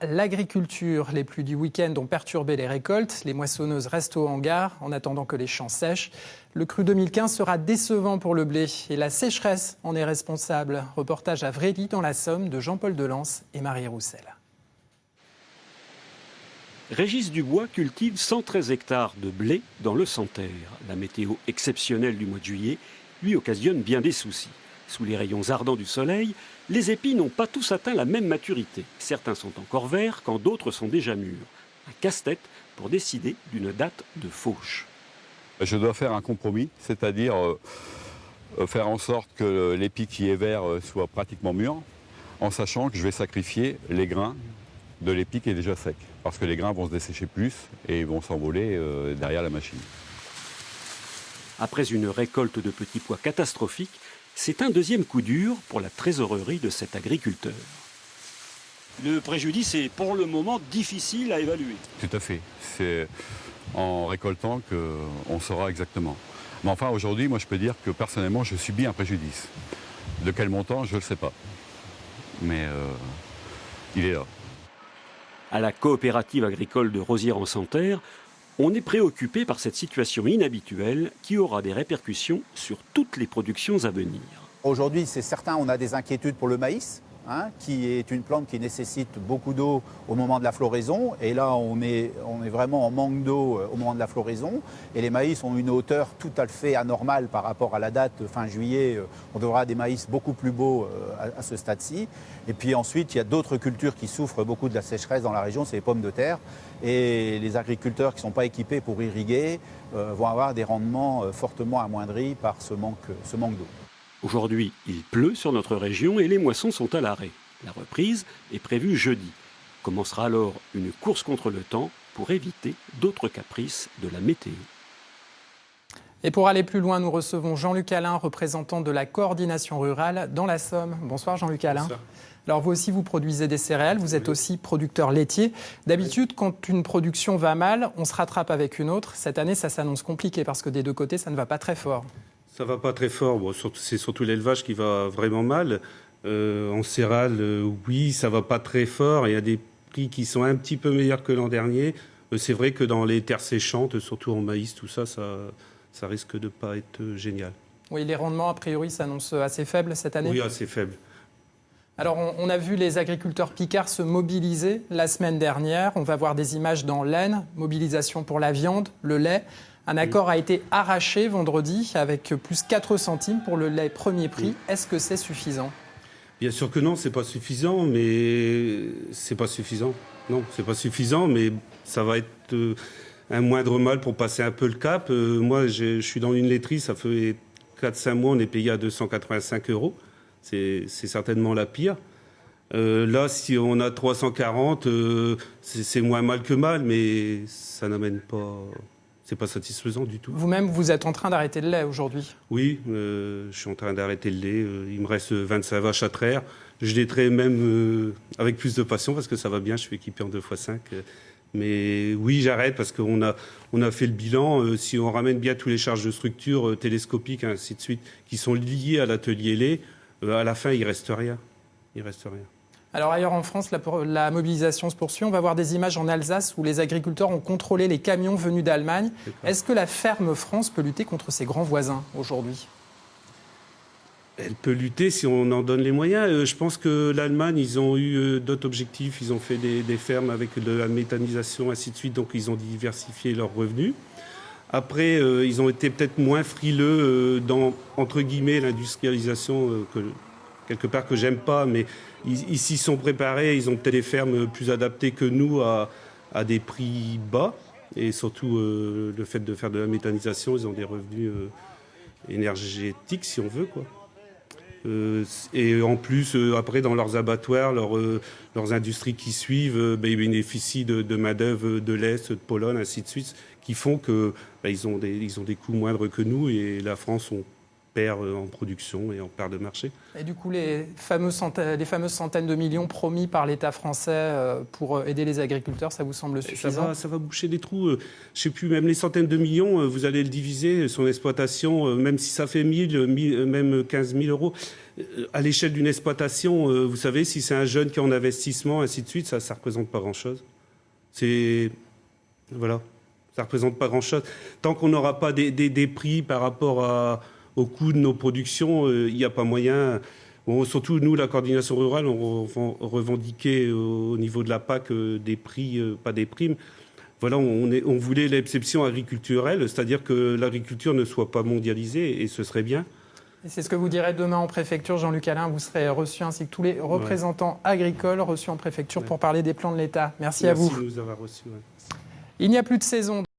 l'agriculture. Les pluies du week-end ont perturbé les récoltes. Les moissonneuses restent au hangar en attendant que les champs sèchent. Le cru 2015 sera décevant pour le blé et la sécheresse en est responsable. Reportage à Vrély dans la Somme de Jean-Paul Delance et Marie Roussel. Régis Dubois cultive 113 hectares de blé dans le Santerre. La météo exceptionnelle du mois de juillet lui occasionne bien des soucis. Sous les rayons ardents du soleil, les épis n'ont pas tous atteint la même maturité. Certains sont encore verts quand d'autres sont déjà mûrs. Un casse-tête pour décider d'une date de fauche. Je dois faire un compromis, c'est-à-dire faire en sorte que l'épi qui est vert soit pratiquement mûr, en sachant que je vais sacrifier les grains de l'épi qui est déjà sec. Parce que les grains vont se dessécher plus et vont s'envoler derrière la machine. Après une récolte de petits pois catastrophique, c'est un deuxième coup dur pour la trésorerie de cet agriculteur. Le préjudice est pour le moment difficile à évaluer. Tout à fait. C'est en récoltant qu'on saura exactement. Mais enfin, aujourd'hui, moi je peux dire que personnellement, je subis un préjudice. De quel montant, je ne le sais pas. Mais il est là. À la coopérative agricole de Rosières-en-Santerre, on est préoccupé par cette situation inhabituelle qui aura des répercussions sur toutes les productions à venir. Aujourd'hui, c'est certain, on a des inquiétudes pour le maïs, qui est une plante qui nécessite beaucoup d'eau au moment de la floraison. Et là, on est vraiment en manque d'eau au moment de la floraison. Et les maïs ont une hauteur tout à fait anormale par rapport à la date fin juillet. On devra des maïs beaucoup plus beaux à ce stade-ci. Et puis ensuite, il y a d'autres cultures qui souffrent beaucoup de la sécheresse dans la région, c'est les pommes de terre. Et les agriculteurs qui ne sont pas équipés pour irriguer vont avoir des rendements fortement amoindris par ce manque d'eau. Aujourd'hui, il pleut sur notre région et les moissons sont à l'arrêt. La reprise est prévue jeudi. Commencera alors une course contre le temps pour éviter d'autres caprices de la météo. Et pour aller plus loin, nous recevons Jean-Luc Alain, représentant de la coordination rurale dans la Somme. Bonsoir Jean-Luc Alain. Bonsoir. Alors vous aussi, vous produisez des céréales, vous êtes aussi producteur laitier. D'habitude, quand une production va mal, on se rattrape avec une autre. Cette année, ça s'annonce compliqué parce que des deux côtés, ça ne va pas très fort. Ça va pas très fort. Bon, c'est surtout l'élevage qui va vraiment mal. En céréales, oui, ça va pas très fort. Il y a des prix qui sont un petit peu meilleurs que l'an dernier. C'est vrai que dans les terres séchantes, surtout en maïs, tout ça, ça risque de pas être génial. Oui, les rendements, a priori, s'annoncent assez faibles cette année. Oui, assez faibles. Alors, on a vu les agriculteurs picards se mobiliser la semaine dernière. On va voir des images dans l'Aisne, mobilisation pour la viande, le lait. Un accord a été arraché vendredi avec plus 4 centimes pour le lait premier prix. Est-ce que c'est suffisant ? Bien sûr que non, c'est pas suffisant, mais c'est pas suffisant. Non, c'est pas suffisant, mais ça va être un moindre mal pour passer un peu le cap. Moi, je suis dans une laiterie, ça fait 4-5 mois, on est payé à 285 €. C'est certainement la pire. Là, si on a 340, c'est moins mal que mal, mais ça n'amène pas... C'est pas satisfaisant du tout. Vous-même, vous êtes en train d'arrêter le lait aujourd'hui ? Oui, je suis en train d'arrêter le lait. Il me reste 25 vaches à traire. Je les traite même avec plus de passion parce que ça va bien. Je suis équipé en 2x5. Mais oui, j'arrête parce qu'on a fait le bilan. Si on ramène bien toutes les charges de structure télescopiques, ainsi de suite, qui sont liées à l'atelier lait, à la fin, il reste rien. Il reste rien. Alors ailleurs en France, la mobilisation se poursuit. On va voir des images en Alsace où les agriculteurs ont contrôlé les camions venus d'Allemagne. Est-ce que la ferme France peut lutter contre ses grands voisins aujourd'hui ? Elle peut lutter si on en donne les moyens. Je pense que l'Allemagne, ils ont eu d'autres objectifs. Ils ont fait des fermes avec de la méthanisation, ainsi de suite. Donc ils ont diversifié leurs revenus. Après, ils ont été peut-être moins frileux dans, entre guillemets, l'industrialisation quelque part que j'aime pas, mais ils s'y sont préparés, ils ont peut-être des fermes plus adaptées que nous à des prix bas, et surtout le fait de faire de la méthanisation, ils ont des revenus énergétiques si on veut, quoi. Et en plus, après, dans leurs abattoirs, leurs industries qui suivent, ils bénéficient de main-d'œuvre de l'Est, de Pologne, ainsi de suite, qui font que ils ont des coûts moindres que nous, et la France, on perd en production et en perd de marché. Et du coup, les fameuses centaines de millions promis par l'État français pour aider les agriculteurs, ça vous semble suffisant? Ça va boucher des trous. Je ne sais plus, même les centaines de millions, vous allez le diviser, son exploitation, même si ça fait 1000, même 15 000 euros. À l'échelle d'une exploitation, vous savez, si c'est un jeune qui est en investissement, ainsi de suite, ça ne représente pas grand-chose. Voilà, ça ne représente pas grand-chose. Tant qu'on n'aura pas des prix par rapport au coût de nos productions, il n'y a pas moyen. Bon, surtout, nous, la coordination rurale, on revendiquait au niveau de la PAC des prix, pas des primes. Voilà, on voulait l'exception agriculturelle, c'est-à-dire que l'agriculture ne soit pas mondialisée, et ce serait bien. Et c'est ce que vous direz demain en préfecture, Jean-Luc Alain. Vous serez reçu ainsi que tous les représentants agricoles reçus en préfecture pour parler des plans de l'État. Merci à vous. Merci de nous avoir reçus. Il n'y a plus de saison.